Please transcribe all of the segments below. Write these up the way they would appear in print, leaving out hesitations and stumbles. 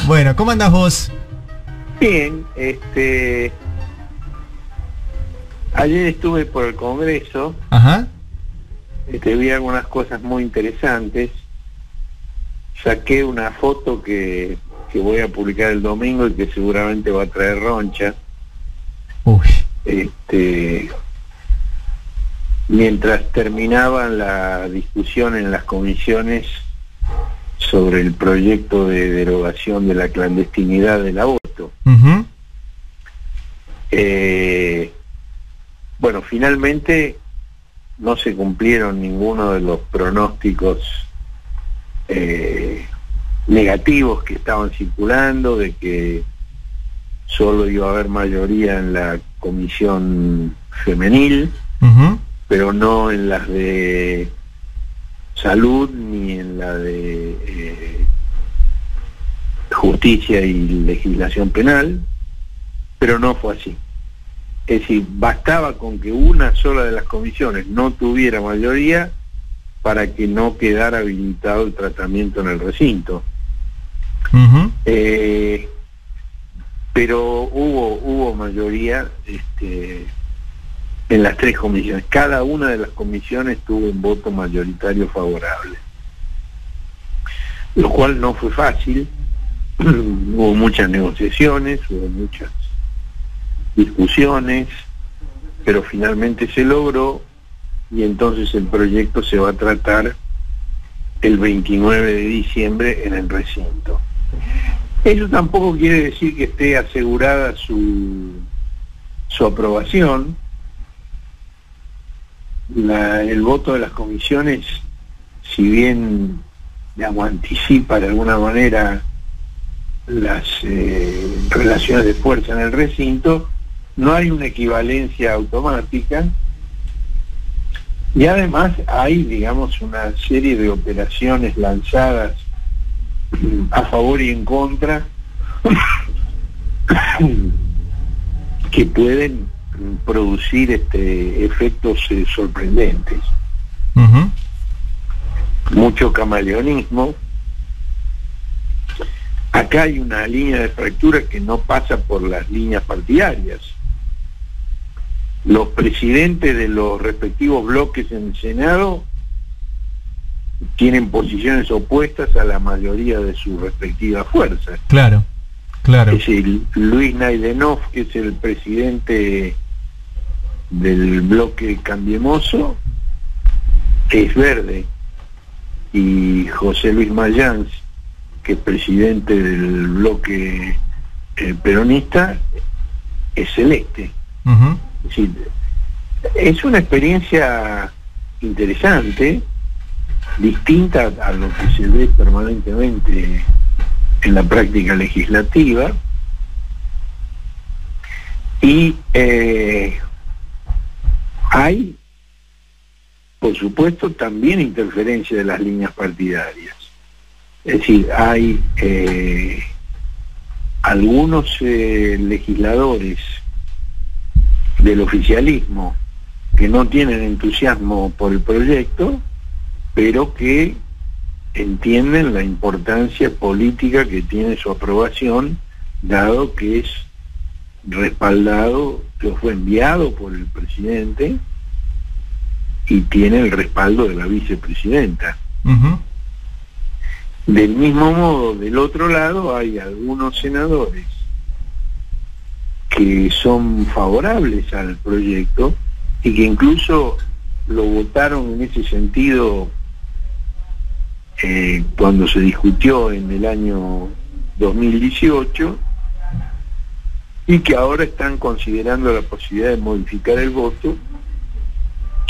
Bueno, ¿cómo andás vos? Bien, ayer estuve por el Congreso. Ajá. Vi algunas cosas muy interesantes. Saqué una foto que voy a publicar el domingo y que seguramente va a traer roncha. Uy. Mientras terminaba la discusión en las comisiones sobre el proyecto de derogación de la clandestinidad del aborto. Uh-huh. Bueno, finalmente no se cumplieron ninguno de los pronósticos negativos que estaban circulando, de que solo iba a haber mayoría en la comisión femenil, Uh-huh. pero no en las de salud ni en la de justicia y legislación penal, pero no fue así. Es decir, bastaba con que una sola de las comisiones no tuviera mayoría para que no quedara habilitado el tratamiento en el recinto. Uh-huh. Pero hubo mayoría en las tres comisiones. Cada una de las comisiones tuvo un voto mayoritario favorable, lo cual no fue fácil. Hubo muchas negociaciones, hubo muchas discusiones, pero finalmente se logró, y entonces el proyecto se va a tratar el 29 de diciembre en el recinto. Eso tampoco quiere decir que esté asegurada su aprobación. El voto de las comisiones, si bien, digamos, anticipa de alguna manera las relaciones de fuerza en el recinto, no hay una equivalencia automática, y además hay, digamos, una serie de operaciones lanzadas a favor y en contra que pueden producir efectos sorprendentes. Uh-huh. Mucho camaleonismo. Acá hay una línea de fractura que no pasa por las líneas partidarias. Los presidentes de los respectivos bloques en el Senado tienen posiciones opuestas a la mayoría de sus respectivas fuerzas. Claro, claro. Es decir, Luis Naidenov, que es el presidente del bloque Cambiemoso, es verde, y José Luis Mayans, que es presidente del bloque peronista, es celeste. Uh-huh. Es decir, es una experiencia interesante, distinta a lo que se ve permanentemente en la práctica legislativa, y hay, por supuesto, también interferencia de las líneas partidarias. Es decir, hay algunos legisladores del oficialismo que no tienen entusiasmo por el proyecto, pero que entienden la importancia política que tiene su aprobación, dado que es respaldado, que fue enviado por el presidente y tiene el respaldo de la vicepresidenta. Uh-huh. Del mismo modo, del otro lado hay algunos senadores que son favorables al proyecto y que incluso lo votaron en ese sentido cuando se discutió en el año 2018, y que ahora están considerando la posibilidad de modificar el voto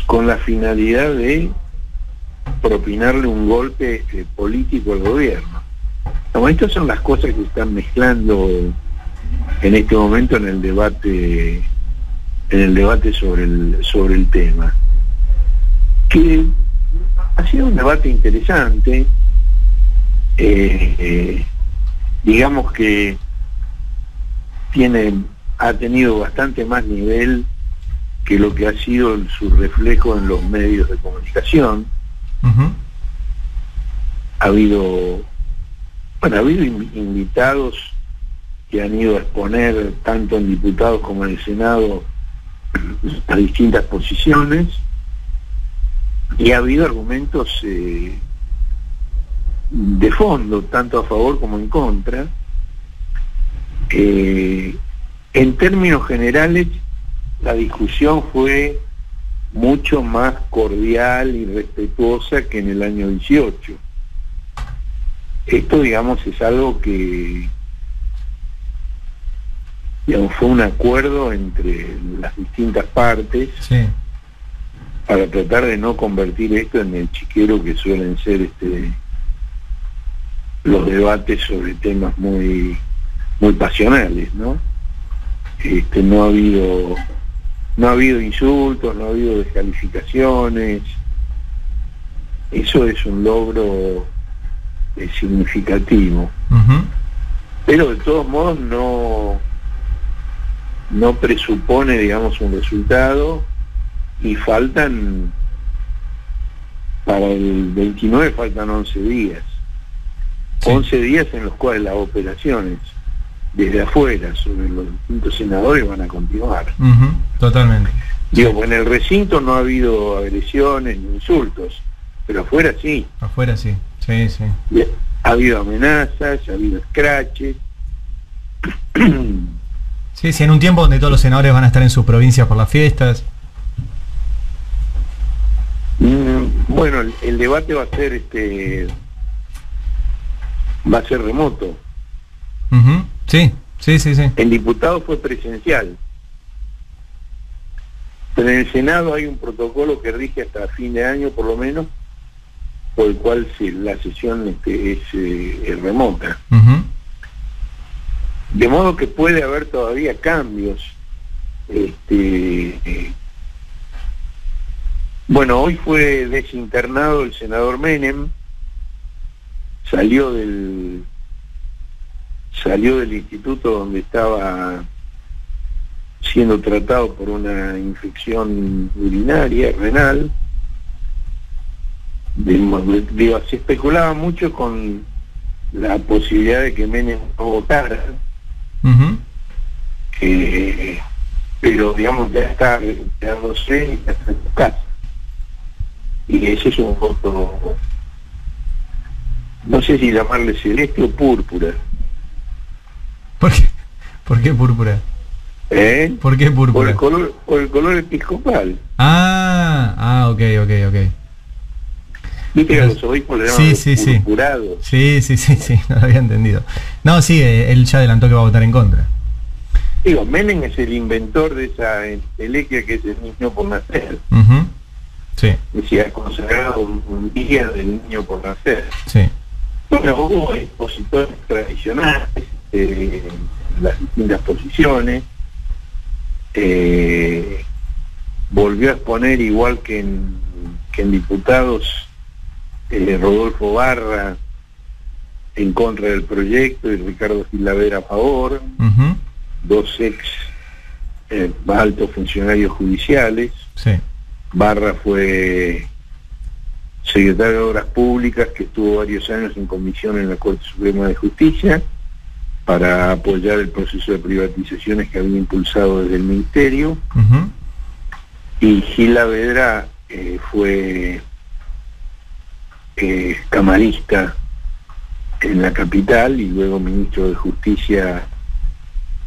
con la finalidad de propinarle un golpe político al gobierno. Como estas son las cosas que están mezclando en este momento en el debate sobre el tema, que ha sido un debate interesante. Digamos que ha tenido bastante más nivel que lo que ha sido su reflejo en los medios de comunicación. Uh-huh. Ha habido Bueno, ha habido invitados que han ido a exponer tanto en diputados como en el Senado a distintas posiciones, y ha habido argumentos de fondo, tanto a favor como en contra. En términos generales, la discusión fue mucho más cordial y respetuosa que en el año 18. Esto, digamos, es algo que, digamos, fue un acuerdo entre las distintas partes, Sí. para tratar de no convertir esto en el chiquero que suelen ser los debates sobre temas muy pasionales, ¿no? No ha habido insultos, no ha habido descalificaciones. Eso es un logro significativo. Ujú. Pero de todos modos no presupone, digamos, un resultado, y faltan, para el 29 faltan 11 días. Sí. 11 días en los cuales las operaciones desde afuera sobre los distintos senadores van a continuar. Ujú, totalmente. Digo, en el recinto no ha habido agresiones ni insultos, pero afuera sí. Afuera sí. Sí, sí. Y ha habido amenazas, ha habido escraches. Sí, sí, en un tiempo donde todos los senadores van a estar en sus provincias por las fiestas. Bueno, el debate va a ser remoto. Ujú, sí, sí, sí, sí. En diputados fue presencial, pero en el Senado hay un protocolo que rige hasta fin de año, por lo menos, por el cual la sesión es remota. Ujú. De modo que puede haber todavía cambios. Bueno, hoy fue desinternado el senador Menem, salió del instituto donde estaba siendo tratado por una infección urinaria, renal. Se especulaba mucho con la posibilidad de que Menem no votara, Ujú. pero digamos ya está recuperándose y ya está en su casa. Y ese es un voto, no sé si llamarle celeste o púrpura. ¿Por qué? ¿Por qué púrpura? ¿Por qué púrpura? Por el color episcopal. Ok. Viste que a los obispos le llaman purpurados. Sí, no lo había entendido. No, sí, él ya adelantó que va a votar en contra. Digo, Menem es el inventor de esa entelequia que es el niño por nacer. Ujú. Sí, Decía, consagrado un día del niño por nacer. sí. Bueno, hubo expositores tradicionales, las distintas posiciones. Volvió a exponer, igual que en diputados, Rodolfo Barra en contra del proyecto y Ricardo Gilavera a favor. Ujú. Dos ex altos funcionarios judiciales. Sí. Barra fue secretario de Obras Públicas, que estuvo varios años en comisión en la Corte Suprema de Justicia para apoyar el proceso de privatizaciones que había impulsado desde el Ministerio. Ujú. Y Gilavera fue camarista en la capital y luego ministro de Justicia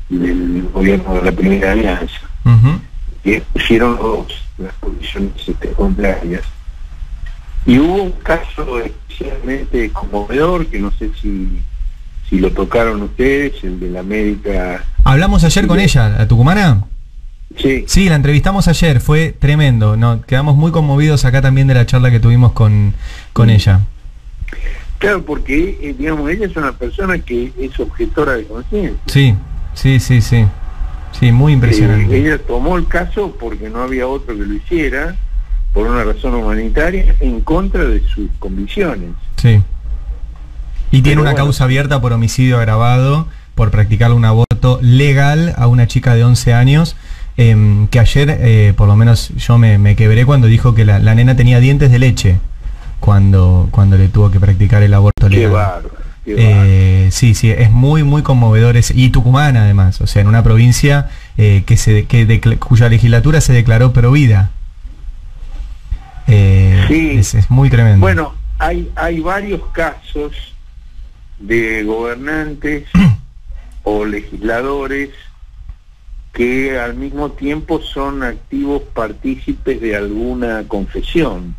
del gobierno de la Primera Alianza. Ujú. Que pusieron las posiciones contrarias. Y hubo un caso especialmente conmovedor, que no sé si lo tocaron ustedes, el de la médica. Hablamos ayer con ella, la tucumana. Sí. Sí, la entrevistamos ayer, fue tremendo. No, quedamos muy conmovidos acá también de la charla que tuvimos con ella. Claro, porque digamos, ella es una persona que es objetora de conciencia. Sí. Sí, muy impresionante. Ella tomó el caso porque no había otro que lo hiciera, por una razón humanitaria, en contra de sus convicciones. Sí. Y tiene Pero una bueno, causa abierta por homicidio agravado, por practicarle un aborto legal a una chica de 11 años, que ayer, por lo menos yo me quebré cuando dijo que la nena tenía dientes de leche cuando le tuvo que practicar el aborto legal. Sí, es muy, muy conmovedor. Y Tucumán, además, o sea, en una provincia cuya legislatura se declaró provida. Sí. Es muy tremendo. Bueno, hay varios casos de gobernantes o legisladores que al mismo tiempo son activos partícipes de alguna confesión.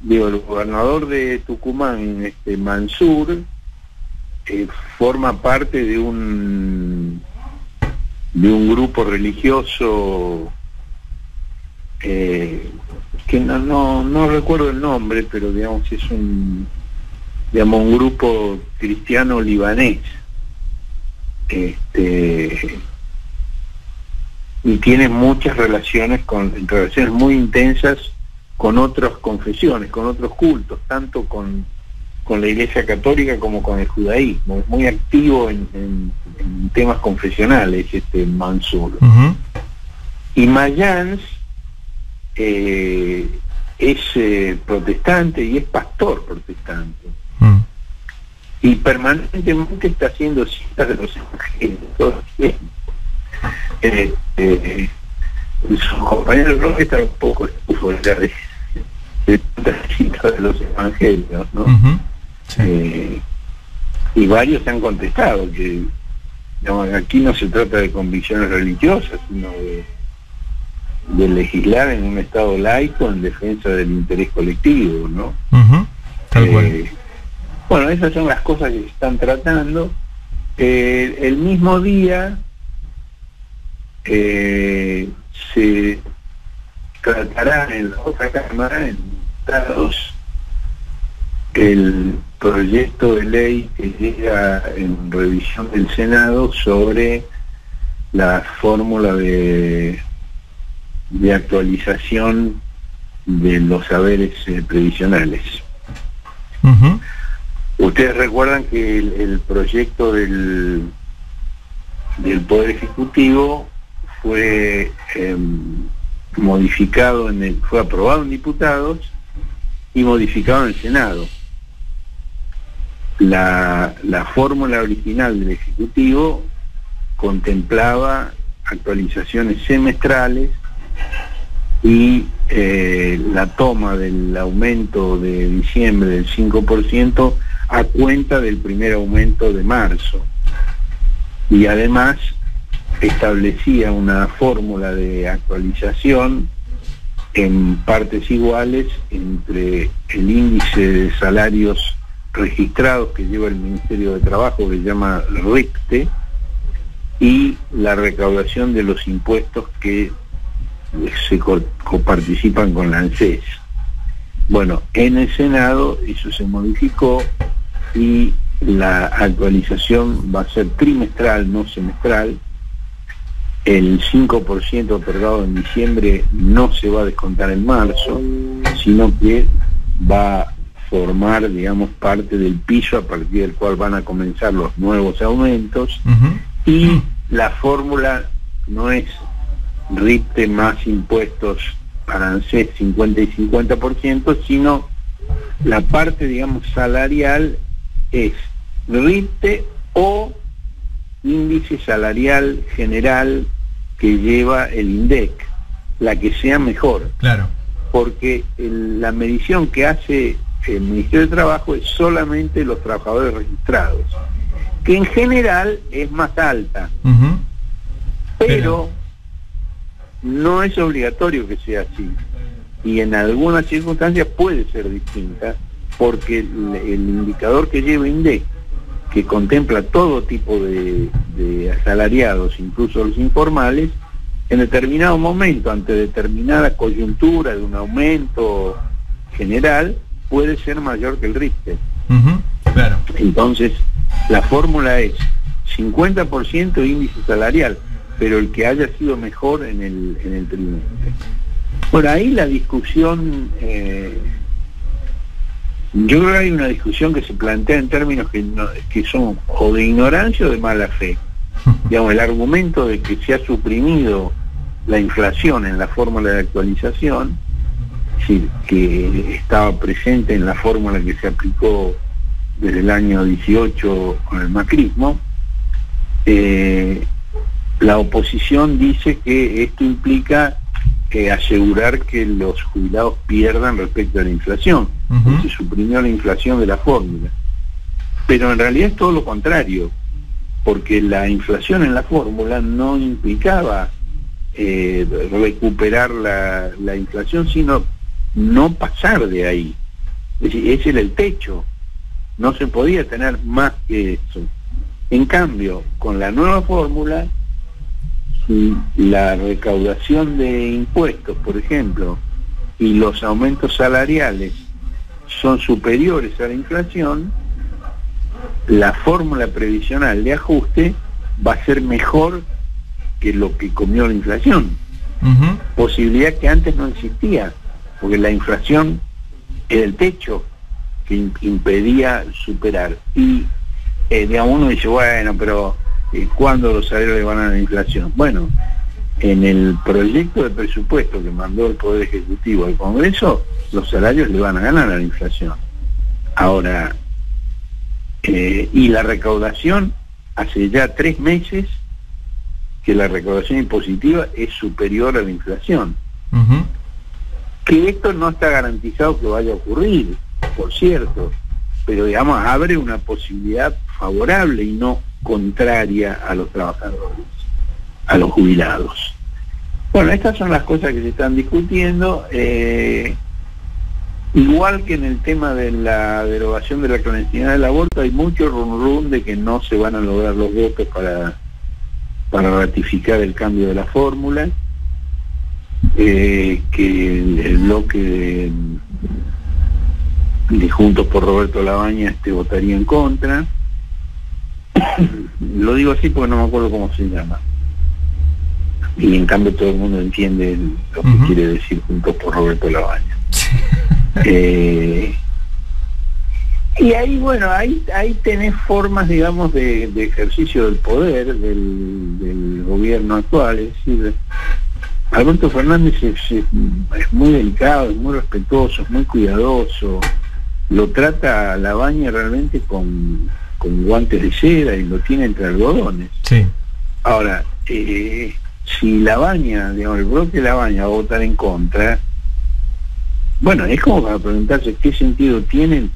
Digo, el gobernador de Tucumán, Mansur, forma parte de un grupo religioso que no recuerdo el nombre, pero digamos es un grupo cristiano libanés, y tiene muchas relaciones muy intensas con otras confesiones, con otros cultos, tanto con la Iglesia Católica como con el judaísmo. Es muy activo en temas confesionales, Mansur. Uh-huh. Y Mayans es protestante y es pastor protestante. Uh-huh. Y permanentemente está haciendo citas de los evangelios todo el tiempo. Su compañero Roque está un poco estufo de citas de los evangelios, ¿no? Uh-huh. Sí. Y varios han contestado que, digamos, aquí no se trata de convicciones religiosas, sino de legislar en un estado laico en defensa del interés colectivo, ¿no? Uh-huh. Tal cual. Bueno, esas son las cosas que se están tratando. El mismo día se tratará en la otra cámara, en diputados, el proyecto de ley que llega en revisión del Senado sobre la fórmula de actualización de los saberes previsionales. Uh-huh. Ustedes recuerdan que el proyecto del Poder Ejecutivo fue modificado, fue aprobado en diputados y modificado en el Senado. La fórmula original del Ejecutivo contemplaba actualizaciones semestrales y la toma del aumento de diciembre del 5% a cuenta del primer aumento de marzo. Y además establecía una fórmula de actualización en partes iguales entre el índice de salarios registrados que lleva el Ministerio de Trabajo, que se llama RIPTE, y la recaudación de los impuestos que se coparticipan con la ANSES. Bueno, en el Senado eso se modificó y la actualización va a ser trimestral, no semestral. El 5% otorgado en diciembre no se va a descontar en marzo, sino que va a formar, digamos, parte del piso a partir del cual van a comenzar los nuevos aumentos. Uh-huh. Y la fórmula no es RIPTE más impuestos para ANSES 50 y 50%, sino la parte, digamos, salarial es RIPTE o índice salarial general que lleva el INDEC, la que sea mejor. Claro. Porque la medición que hace el Ministerio de Trabajo es solamente los trabajadores registrados, que en general es más alta. Uh-huh. Pero no es obligatorio que sea así, y en algunas circunstancias puede ser distinta, porque el indicador que lleva INDEC, que contempla todo tipo de asalariados, incluso los informales, en determinado momento, ante determinada coyuntura de un aumento general, puede ser mayor que el RIPTE. Uh-huh. Claro. Entonces, la fórmula es 50% índice salarial, pero el que haya sido mejor en el trimestre. Por ahí la discusión, yo creo que hay una discusión que se plantea en términos que son o de ignorancia o de mala fe. Digamos, el argumento de que se ha suprimido la inflación en la fórmula de actualización, es decir, que estaba presente en la fórmula que se aplicó desde el año 18 con el macrismo, la oposición dice que esto implica asegurar que los jubilados pierdan respecto a la inflación. Se suprimió la inflación de la fórmula. Pero en realidad es todo lo contrario, porque la inflación en la fórmula no implicaba recuperar la inflación, sino no pasar de ahí. Es decir, ese era el techo. No se podía tener más que eso. En cambio, con la nueva fórmula, si la recaudación de impuestos, por ejemplo, y los aumentos salariales son superiores a la inflación, la fórmula previsional de ajuste va a ser mejor que lo que comió la inflación. Posibilidad que antes no existía, porque la inflación era el techo que impedía superar. Y digamos, uno dice, bueno, pero ¿cuándo los salarios le van a la inflación? Bueno, en el proyecto de presupuesto que mandó el Poder Ejecutivo al Congreso, los salarios le van a ganar a la inflación. Ahora, y la recaudación, hace ya 3 meses que la recaudación impositiva es superior a la inflación. Que esto no está garantizado que vaya a ocurrir, por cierto, pero digamos, abre una posibilidad favorable y no contraria a los trabajadores, a los jubilados. Bueno, estas son las cosas que se están discutiendo. Igual que en el tema de la derogación de la clandestinidad del aborto, hay mucho rum de que no se van a lograr los votos para ratificar el cambio de la fórmula, que el bloque de Juntos por Roberto Labaña votaría en contra. Lo digo así porque no me acuerdo cómo se llama, y en cambio todo el mundo entiende lo que quiere decir Juntos por Roberto Labaña. Y ahí, bueno, ahí tenés formas, digamos, de ejercicio del poder del gobierno actual. Es decir, Alberto Fernández es muy delicado, es muy respetuoso, es muy cuidadoso, lo trata a Labaña realmente con guantes de seda y lo tiene entre algodones. Sí. Ahora, si Labaña, digamos, el bloque Labaña va a votar en contra, bueno, es como para preguntarse qué sentido tienen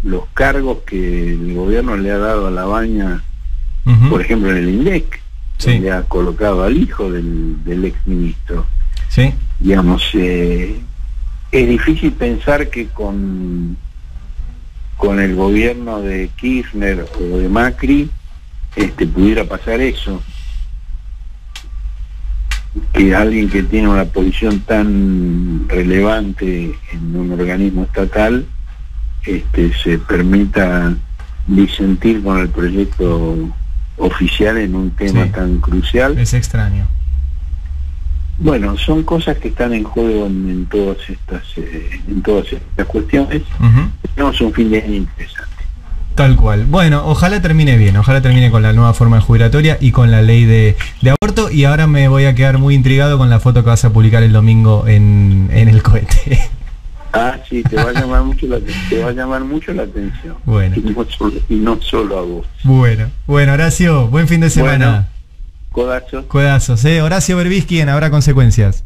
los cargos que el gobierno le ha dado a Labaña, por ejemplo en el INDEC, donde ha colocado al hijo del exministro. Sí. Digamos, es difícil pensar que con el gobierno de Kirchner o de Macri pudiera pasar eso, que alguien que tiene una posición tan relevante en un organismo estatal se permita disentir con el proyecto oficial en un tema tan crucial. Es extraño. Bueno, son cosas que están en juego en todas estas cuestiones. Tenemos un fin de año interesante. Tal cual. Bueno, ojalá termine bien, ojalá termine con la nueva forma jubilatoria y con la ley de aborto. Y ahora me voy a quedar muy intrigado con la foto que vas a publicar el domingo en el cohete. Ah, sí, te va a llamar mucho la atención. Bueno. Y no solo a vos. Bueno, Horacio, buen fin de semana. Bueno, codazos. Codazos, Horacio Berbisky en Habrá Consecuencias.